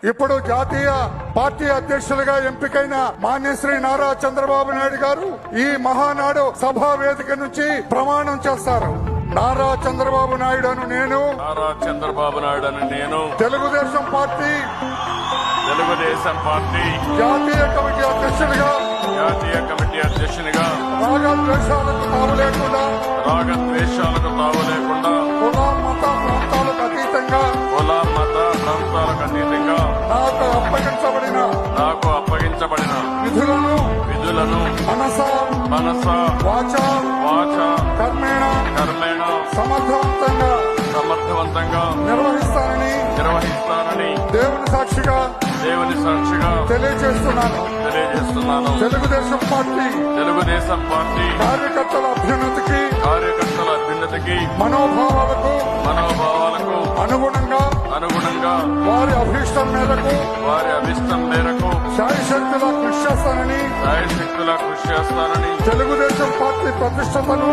ఇప్పుడు జాతీయ పార్టీ అధ్యక్షులుగా ఎంపికైన మాన్యశ్రీ నారా చంద్రబాబు నాయుడు గారు ఈ మహానాడు సభా వేదిక నుంచి ప్రమాణం చేస్తారు. నారా చంద్రబాబు నాయుడు అను నేను తెలుగుదేశం పార్టీ జాతీయ కమిటీ అధ్యక్షులుగా రాగద్వేషాలకు తావు లేకుండా కుల మత ప్రాంతాలకు అతీతంగా నాకు అప్పగించబడిన విధులను మనస వాచ కర్మేణ సమర్థవంతంగా నిర్వహిస్తానని దేవుని సాక్షిగా తెలియజేస్తున్నాను. తెలుగుదేశం పార్టీ కార్యకర్తల అభ్యున్నతికి మనోభావాలకు అనుగుణంగా వారి అభిష్టం మేరకు శాయశక్తులా కృషి చేస్తానని తెలుగుదేశం పార్టీ ప్రతిష్టతను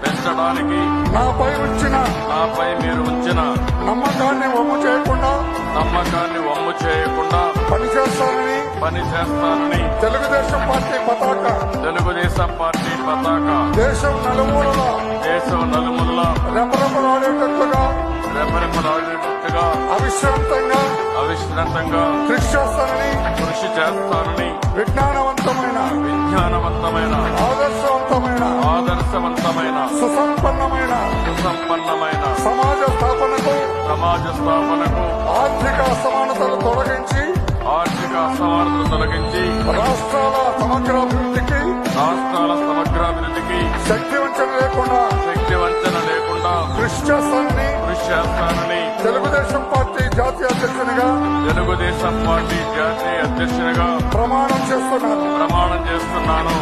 పెంచడానికి నాపై మీరు ఉంచిన నమ్మకాన్ని వమ్ము చేయకుండా పనిచేస్తానని తెలుగుదేశం పార్టీ పతాక దేశం నలుమూలలా రెపరెపలాడేటట్టుగా అవిశ్రాంతంగా కృషి చేస్తానని విజ్ఞానవంతమైన ఆదర్శవంతమైన సుసంపన్నమైన సమాజ స్థాపనకు ఆర్థిక అసమానతలు తొలగించి రాష్ట్రాల సమగ్రాభివృద్ధికి శక్తి వంచన లేకుండా కృషి చేస్తానని తెలుగుదేశం పార్టీ జాతీయ అధ్యక్షునిగా ప్రమాణం చేస్తున్నాను.